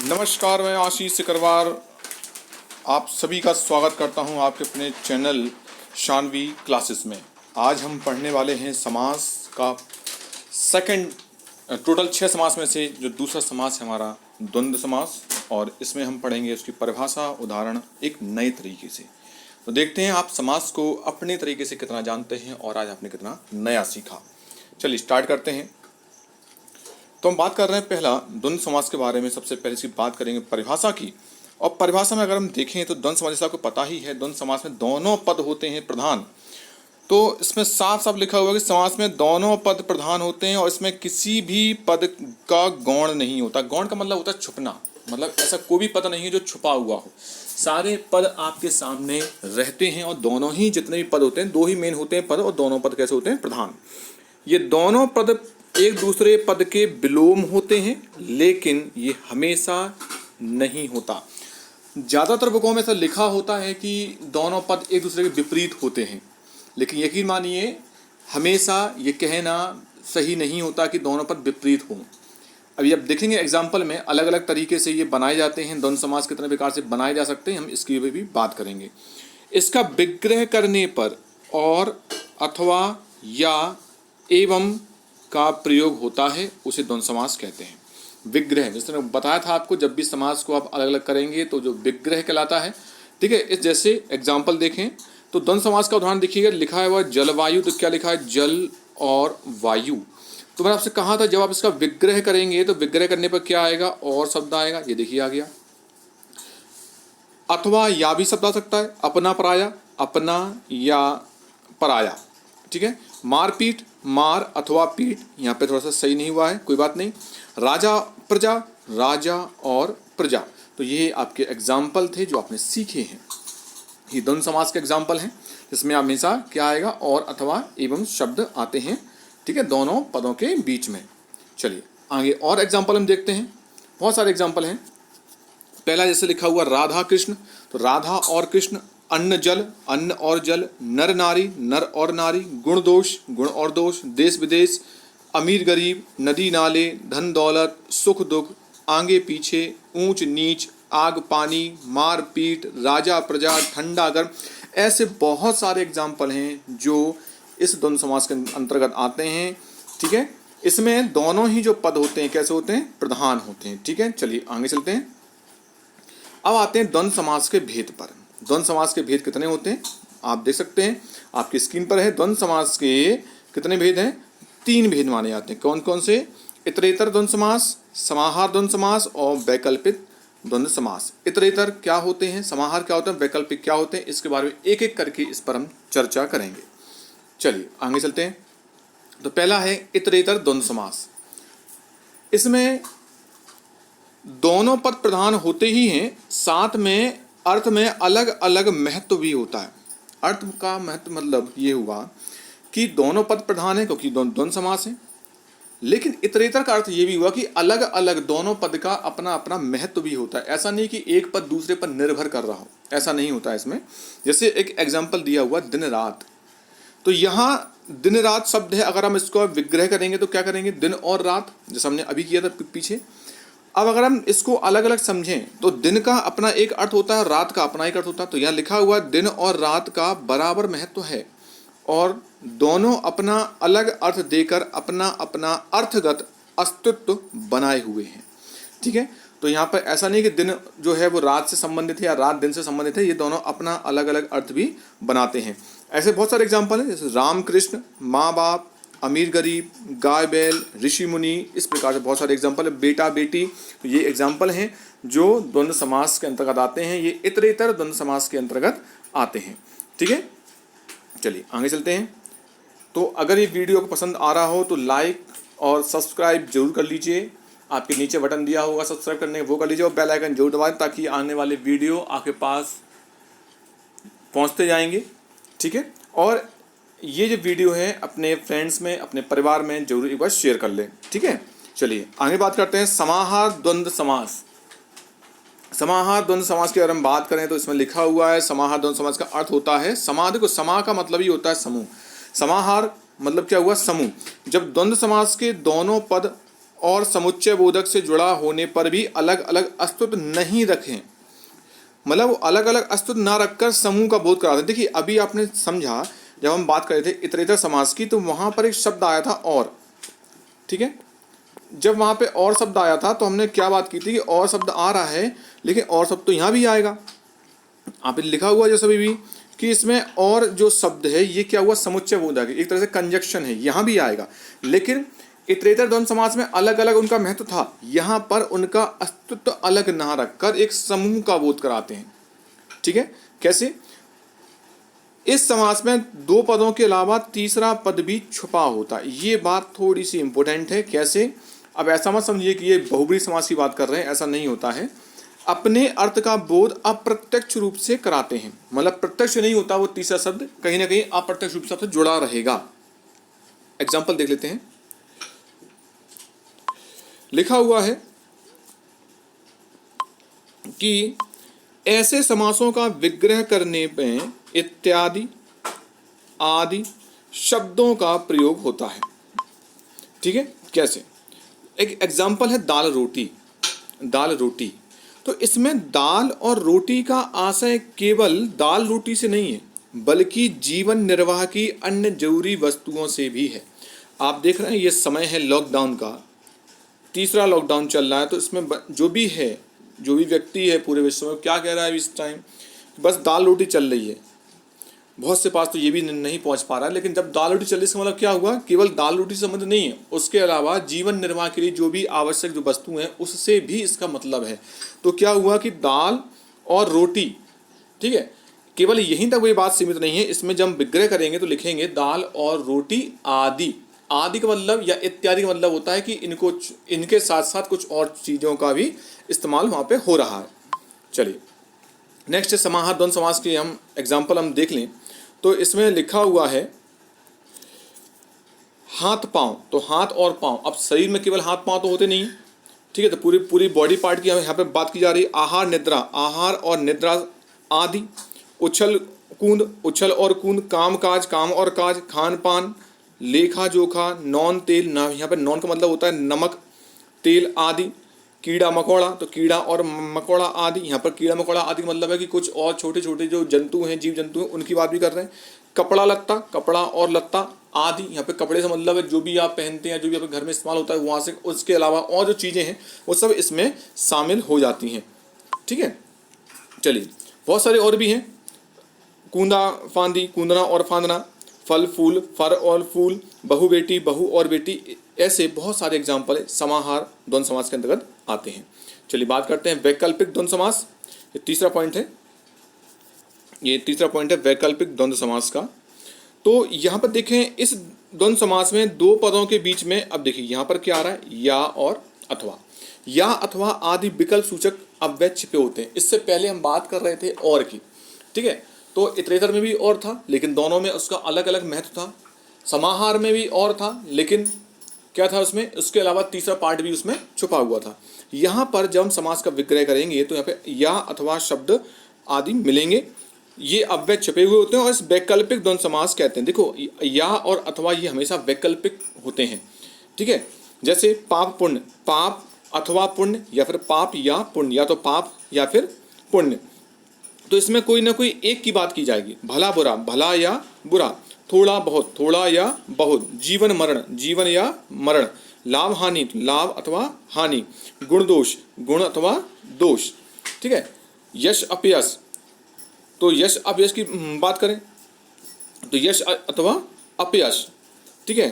नमस्कार, मैं आशीष सिकरवार आप सभी का स्वागत करता हूं आपके अपने चैनल शानवी क्लासेस में। आज हम पढ़ने वाले हैं समास का सेकंड टोटल 6 समास में से जो दूसरा समास है हमारा द्वंद्व समास, और इसमें हम पढ़ेंगे उसकी परिभाषा उदाहरण एक नए तरीके से। तो देखते हैं आप समास को अपने तरीके से कितना जानते हैं और आज आपने कितना नया सीखा। चलिए स्टार्ट करते हैं। तो हम बात कर रहे हैं पहला द्वंद्व समास के बारे में। सबसे पहले इसकी बात करेंगे परिभाषा की। और परिभाषा में अगर हम देखें तो द्वंद्व समास, जैसा आपको पता ही है, द्वंद्व समास में दोनों पद होते हैं प्रधान। तो इसमें साफ साफ लिखा हुआ है कि समास में दोनों पद प्रधान होते हैं और इसमें किसी भी पद का गौण नहीं होता। गौण का मतलब होता है छुपना, मतलब ऐसा कोई भी पद नहीं है जो छुपा हुआ हो। सारे पद आपके सामने रहते हैं और दोनों ही जितने भी पद होते हैं, दो ही मेन होते हैं पद, और दोनों पद कैसे होते हैं? प्रधान। ये दोनों पद एक दूसरे पद के विलोम होते हैं, लेकिन ये हमेशा नहीं होता। ज़्यादातर बुकों में ऐसा लिखा होता है कि दोनों पद एक दूसरे के विपरीत होते हैं, लेकिन यकीन मानिए हमेशा ये कहना सही नहीं होता कि दोनों पद विपरीत हों। अभी अब देखेंगे एग्जाम्पल में अलग अलग तरीके से ये बनाए जाते हैं। द्वंद्व समास कितने प्रकार से बनाए जा सकते हैं, हम इसकी भी बात करेंगे। इसका विग्रह करने पर और अथवा या एवं का प्रयोग होता है, उसे द्वंद्व समास कहते हैं। विग्रह, जैसे मैंने बताया था आपको, जब भी समास को आप अलग अलग करेंगे तो जो विग्रह कहलाता है, ठीक है। इस जैसे एग्जाम्पल देखें तो द्वंद्व समास का उदाहरण देखिएगा, लिखा है वह जलवायु, तो क्या लिखा है? जल और वायु। तो मैंने आपसे कहा था जब आप इसका विग्रह करेंगे तो विग्रह करने पर क्या आएगा? और शब्द आएगा, ये देखिए आ गया। अथवा या भी शब्द आ सकता है, अपना पराया, अपना या पराया, ठीक है। मारपीट, मार अथवा पीट, यहाँ पे थोड़ा सा सही नहीं हुआ है, कोई बात नहीं। राजा प्रजा, राजा और प्रजा, तो ये आपके एग्जाम्पल थे जो आपने सीखे हैं। ये द्वंद्व समास के एग्जाम्पल हैं जिसमें हमेशा क्या आएगा? और अथवा एवं शब्द आते हैं, ठीक है, दोनों पदों के बीच में। चलिए आगे और एग्जाम्पल हम देखते हैं। बहुत सारे एग्जाम्पल हैं। पहला जैसे लिखा हुआ राधा कृष्ण, तो राधा और कृष्ण। अन्न जल, अन्न और जल। नर नारी, नर और नारी। गुण दोष, गुण और दोष। देश विदेश, अमीर गरीब, नदी नाले, धन दौलत, सुख दुख, आगे पीछे, ऊंच नीच, आग पानी, मार पीट, राजा प्रजा, ठंडा गर्म। ऐसे बहुत सारे एग्जाम्पल हैं जो इस द्वंद्व समास के अंतर्गत आते हैं, ठीक है। इसमें दोनों ही जो पद होते हैं कैसे होते हैं? प्रधान होते हैं, ठीक है। चलिए आगे चलते हैं। अब आते हैं द्वंद्व समास के भेद पर। द्वंद्व समास के भेद कितने होते हैं आप देख सकते हैं, आपकी स्क्रीन पर है। द्वंद्व समास के कितने भेद हैं? 3 भेद माने जाते हैं। कौन कौन से? इतरेतर द्वंद्व समास, समाहार द्वंद्व समास और वैकल्पिक द्वंद्व समास। इतरेतर क्या होते हैं, समाहार क्या होते हैं, वैकल्पिक क्या होते हैं, इसके बारे में एक एक करके इस पर हम चर्चा करेंगे। चलिए आगे चलते हैं। तो पहला है इतरेतर द्वंद्व समास। इसमें दोनों पद प्रधान होते ही हैं, साथ में अर्थ में अलग अलग महत्व भी होता है। अर्थ का महत्व मतलब ये हुआ कि दोनों पद प्रधान है क्योंकि द्वंद्व समास है, लेकिन इतरेतर का अर्थ ये भी हुआ कि अलग अलग दोनों पद का अपना अपना महत्व भी होता है। ऐसा नहीं कि एक पद दूसरे पर निर्भर कर रहा हो, ऐसा नहीं होता है इसमें। जैसे एक एग्जाम्पल दिया हुआ दिन रात, तो यहाँ दिन रात शब्द है, अगर हम इसको विग्रह करेंगे तो क्या करेंगे? दिन और रात, जैसा हमने अभी किया था पीछे। अब अगर हम इसको अलग अलग समझें तो दिन का अपना एक अर्थ होता है, रात का अपना एक अर्थ होता है। तो यहाँ लिखा हुआ दिन और रात का बराबर महत्व है और दोनों अपना अलग अर्थ देकर अपना अपना अर्थगत अस्तित्व बनाए हुए हैं, ठीक है। तो यहाँ पर ऐसा नहीं कि दिन जो है वो रात से संबंधित है या रात दिन से संबंधित है, ये दोनों अपना अलग अलग अर्थ भी बनाते हैं। ऐसे बहुत सारे एग्जाम्पल हैं, जैसे राम कृष्ण, माँ बाप, अमीर गरीब, गाय बैल, ऋषि मुनि, इस प्रकार से बहुत सारे एग्जाम्पल है। बेटा बेटी, तो ये एग्जाम्पल हैं जो द्वंद्व समास के अंतर्गत आते हैं। ये इतरेतर द्वंद्व समास के अंतर्गत आते हैं, ठीक है। चलिए आगे चलते हैं। तो अगर ये वीडियो को पसंद आ रहा हो तो लाइक और सब्सक्राइब जरूर कर लीजिए। आपके नीचे बटन दिया होगा सब्सक्राइब करने, वो कर लीजिए और बेल आइकन जरूर दबाएं ताकि आने वाले वीडियो आपके पास पहुंचते जाएंगे, ठीक है। और ये जो वीडियो है अपने फ्रेंड्स में, अपने परिवार में जरूर एक बार शेयर कर लें, ठीक है। चलिए आगे बात करते हैं समाहार द्वंद्व समास। समाहार द्वंद्व समास की अगर हम बात करें तो इसमें लिखा हुआ है समाहार द्वंद्व समास का अर्थ होता है समाह। देखो समाह का मतलब ही होता है समूह। समाहार मतलब क्या हुआ? समूह। जब द्वंद्व समास के दोनों पद और समुच्चय बोधक से जुड़ा होने पर भी अलग अलग अस्तित्व नहीं रखें, मतलब वो अलग अलग अस्तित्व ना रखकर समूह का बोध कराते हैं। देखिए अभी आपने समझा, जब हम बात कर रहे थे इतरेतर समास की, तो वहाँ पर एक शब्द आया था और, ठीक है। जब वहाँ पे और शब्द आया था तो हमने क्या बात की थी कि और शब्द आ रहा है, लेकिन और शब्द तो यहाँ भी आएगा। आप लिखा हुआ जैसे अभी भी कि इसमें और जो शब्द है ये क्या हुआ, समुच्चय बोधक है, एक तरह से कंजक्शन है, यहाँ भी आएगा। लेकिन इतरेतर द्वंद्व समास में अलग अलग उनका महत्व था, यहाँ पर उनका अस्तित्व अलग ना रखकर एक समूह का बोध कराते हैं, ठीक है। कैसे? इस समास में दो पदों के अलावा तीसरा पद भी छुपा होता है। ये बात थोड़ी सी इंपॉर्टेंट है। कैसे? अब ऐसा मत समझिए कि ये बहुब्रीहि समास की बात कर रहे हैं, ऐसा नहीं होता है। अपने अर्थ का बोध अप्रत्यक्ष रूप से कराते हैं, मतलब प्रत्यक्ष नहीं होता, वो तीसरा शब्द कहीं ना कहीं अप्रत्यक्ष रूप से जुड़ा रहेगा। एग्जाम्पल देख लेते हैं। लिखा हुआ है कि ऐसे समासों का विग्रह करने में इत्यादि आदि शब्दों का प्रयोग होता है, ठीक है। कैसे? एक एग्जाम्पल है दाल रोटी। दाल रोटी, तो इसमें दाल और रोटी का आशय केवल दाल रोटी से नहीं है, बल्कि जीवन निर्वाह की अन्य जरूरी वस्तुओं से भी है। आप देख रहे हैं ये समय है लॉकडाउन का, तीसरा लॉकडाउन चल रहा है, तो इसमें जो भी है, जो भी व्यक्ति है पूरे विश्व में, क्या कह रहा है इस टाइम, बस दाल रोटी चल रही है। बहुत से पास तो ये भी नहीं पहुंच पा रहा है, लेकिन जब दाल रोटी चल रही, इसका मतलब क्या हुआ, केवल दाल रोटी से संबंध नहीं है, उसके अलावा जीवन निर्वाह के लिए जो भी आवश्यक जो वस्तु हैं उससे भी इसका मतलब है। तो क्या हुआ कि दाल और रोटी, ठीक है, केवल यहीं तक वही बात सीमित नहीं है। इसमें जब हम विग्रह करेंगे तो लिखेंगे दाल और रोटी आदि। आदि का मतलब या इत्यादि का मतलब होता है कि इनको, इनके साथ साथ कुछ और चीज़ों का भी इस्तेमाल वहाँ पे हो रहा है। चलिए नेक्स्ट समाहार द्वंद्व समास के हम एग्जाम्पल हम देख लें। तो इसमें लिखा हुआ है हाथ पांव, तो हाथ और पांव, अब शरीर में केवल हाथ पांव तो होते नहीं, ठीक है, तो पूरी पूरी बॉडी पार्ट की यहाँ पे बात की जा रही है। आहार निद्रा, आहार और निद्रा आदि। उछल कूद, उछल और कूद। काम काज, काम और काज। खान पान, लेखा जोखा। नौन तेल, ना यहाँ पे नौन का मतलब होता है नमक तेल आदि। कीड़ा मकोड़ा, तो कीड़ा और मकोड़ा आदि। यहाँ पर कीड़ा मकोड़ा आदि का मतलब है कि कुछ और छोटे छोटे जो जंतु हैं, जीव जंतु हैं, उनकी बात भी कर रहे हैं। कपड़ा लत्ता, कपड़ा और लत्ता आदि। यहाँ पे कपड़े से मतलब है जो भी आप पहनते हैं, जो भी आपके घर में इस्तेमाल होता है वहाँ से, उसके अलावा और जो चीज़ें हैं वो सब इसमें शामिल हो जाती हैं, ठीक है। चलिए बहुत सारे और भी हैं। कूंदा फांदी, कूंदना और फांदना। फल फूल, फर और फूल। बहु बेटी, बहु और बेटी। ऐसे बहुत सारे एग्जाम्पल है समाहार द्वंद्व समास के अंतर्गत आते हैं। चलिए बात करते हैं वैकल्पिक द्वंद्व समास। ये तीसरा पॉइंट है, ये तीसरा पॉइंट है वैकल्पिक द्वंद्व समास का। तो यहाँ पर देखें इस द्वंद्व समास में दो पदों के बीच में, अब देखिए यहाँ पर क्या आ रहा है, या और अथवा। या अथवा आदि विकल्प सूचक अव्यय छिपे होते हैं। इससे पहले हम बात कर रहे थे और की, ठीक है। तो इतरेतर में भी और था, लेकिन दोनों में उसका अलग अलग महत्व था। समाहार में भी और था, लेकिन क्या था उसमें, उसके अलावा तीसरा पार्ट भी उसमें छुपा हुआ था। यहाँ पर जब हम समास का विग्रह करेंगे तो यहाँ पे या अथवा शब्द आदि मिलेंगे, ये अव्यय छुपे हुए होते हैं और इस वैकल्पिक द्वंद्व समास कहते हैं। देखो या और अथवा ये हमेशा वैकल्पिक होते हैं, ठीक है। जैसे पाप पुण्य, पाप अथवा पुण्य, या फिर पाप या पुण्य, या तो पाप या फिर पुण्य। तो इसमें कोई ना कोई एक की बात की जाएगी। भला बुरा, भला या बुरा। थोड़ा बहुत, थोड़ा या बहुत। जीवन मरण, जीवन या मरण। लाभ हानि, लाभ अथवा हानि। गुण दोष, गुण अथवा दोष, ठीक है। यश अपयश, तो यश अपयश की बात करें तो यश अथवा अपयश, ठीक है।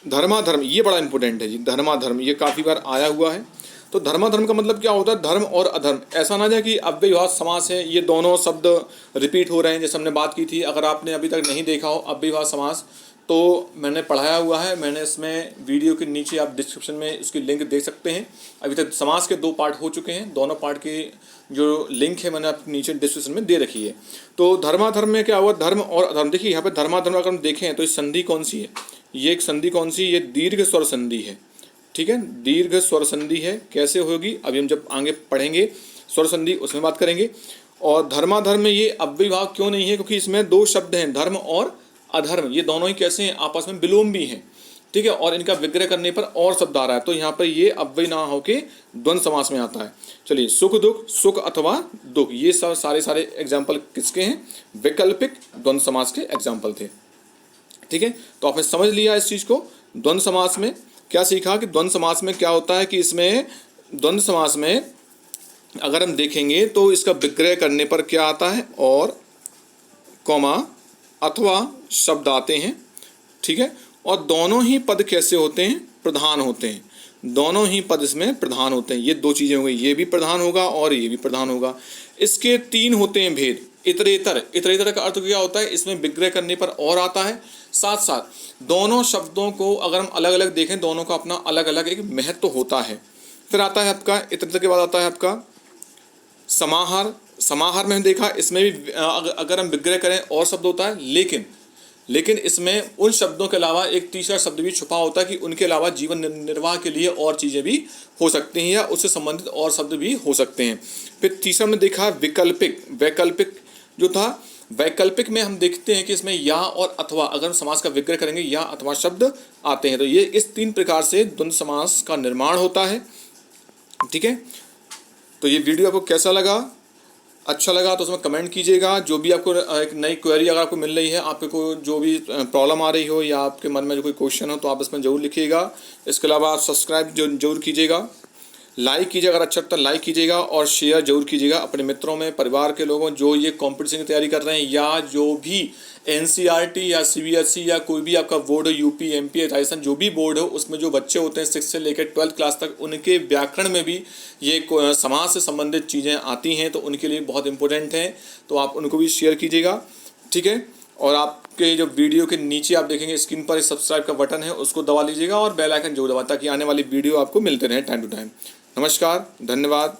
धर्माधर्म, ये बड़ा इंपॉर्टेंट है जी, धर्माधर्म ये काफ़ी बार आया हुआ है। तो धर्माधर्म का मतलब क्या होता है, धर्म और अधर्म। ऐसा ना जाए कि अव्ययभाव समास है, ये दोनों शब्द रिपीट हो रहे हैं, जैसे हमने बात की थी। अगर आपने अभी तक नहीं देखा हो अव्ययभाव समास, तो मैंने पढ़ाया हुआ है, मैंने इसमें वीडियो के नीचे आप डिस्क्रिप्शन में उसकी लिंक देख सकते हैं। अभी तक समास के 2 पार्ट हो चुके हैं, दोनों पार्ट की जो लिंक है मैंने आपके नीचे डिस्क्रिप्शन में दे रखी है। तो धर्माधर्म में क्या हुआ, धर्म और अधर्म। देखिए यहाँ पर धर्माधर्म अगर हम देखें तो इस संधि कौन सी है, ये एक संधि कौन सी, ये दीर्घ स्वर संधि है, ठीक है। दीर्घ स्वर संधि है। कैसे होगी अभी हम जब आगे पढ़ेंगे स्वर संधि उसमें बात करेंगे। और धर्माधर्म में ये अव्ययभाव क्यों नहीं है, क्योंकि इसमें 2 शब्द हैं, धर्म और अधर्म। ये दोनों ही कैसे हैं, आपस में विलोम भी हैं। ठीक है, और इनका विग्रह करने पर और शब्द आ रहा है, तो यहाँ पर ये अव्यय ना होके द्वंद्व समास में आता है। चलिए, सुख दुख, सुख अथवा दुख, ये सब सारे एग्जाम्पल किसके हैं? वैकल्पिक द्वंद्व समास के एग्जाम्पल थे। ठीक है, तो आपने समझ लिया इस चीज को। द्वंद्व समास में क्या सीखा कि द्वंद्व समास में क्या होता है कि इसमें द्वंद्व समास में अगर हम देखेंगे तो इसका विग्रह करने पर क्या आता है? और कॉमा अथवा शब्द आते हैं। ठीक है, और दोनों ही पद कैसे होते हैं? प्रधान होते हैं। दोनों ही पद इसमें प्रधान होते हैं। ये दो चीजें हो गई, ये भी प्रधान होगा और ये भी प्रधान होगा। इसके तीन होते हैं भेद। इतरेतर, इतरेतर का अर्थ क्या होता है? इसमें विग्रह करने पर और आता है। साथ साथ दोनों शब्दों को अगर हम अलग अलग देखें, दोनों का अपना अलग अलग एक महत्व होता है। फिर आता है आपका इतरेतर के बाद आता है आपका समाहार। समाहार में हम देखा, इसमें भी अगर हम विग्रह करें और शब्द होता है, लेकिन इसमें उन शब्दों के अलावा एक तीसरा शब्द भी छुपा होता है कि उनके अलावा जीवन निर्वाह के लिए और चीज़ें भी हो सकती हैं या उससे संबंधित और शब्द भी हो सकते हैं। फिर तीसरा में देखा वैकल्पिक। वैकल्पिक जो था, वैकल्पिक में हम देखते हैं कि इसमें या और अथवा, अगर हम समास का विग्रह करेंगे या अथवा शब्द आते हैं। तो ये इस तीन प्रकार से द्वंद्व समास का निर्माण होता है। ठीक है, तो ये वीडियो आपको कैसा लगा? अच्छा लगा तो उसमें कमेंट कीजिएगा। जो भी आपको एक नई क्वेरी अगर आपको मिल रही है, आपको कोई जो भी प्रॉब्लम आ रही हो या आपके मन में जो कोई क्वेश्चन हो, तो आप इसमें ज़रूर लिखिएगा। इसके अलावा आप सब्सक्राइब जरूर कीजिएगा, लाइक कीजिएगा, अगर अच्छा लगता है लाइक कीजिएगा, और शेयर जरूर कीजिएगा अपने मित्रों में, परिवार के लोगों जो ये कॉम्पिटिशन की तैयारी कर रहे हैं या जो भी NCERT या CBSE या कोई भी आपका बोर्ड हो, UP MP राजस्थान जो भी बोर्ड हो, उसमें जो बच्चे होते हैं 6 से लेकर 12th क्लास तक, उनके व्याकरण में भी ये समाज से संबंधित चीज़ें आती हैं, तो उनके लिए बहुत इंपॉर्टेंट हैं। तो आप उनको भी शेयर कीजिएगा। ठीक है, और आपके जो वीडियो के नीचे आप देखेंगे स्क्रीन पर सब्सक्राइब का बटन है, उसको दबा लीजिएगा और बेल आइकन जरूर दबा, ताकि आने वाली वीडियो आपको मिलते रहे टाइम टू टाइम। नमस्कार, धन्यवाद।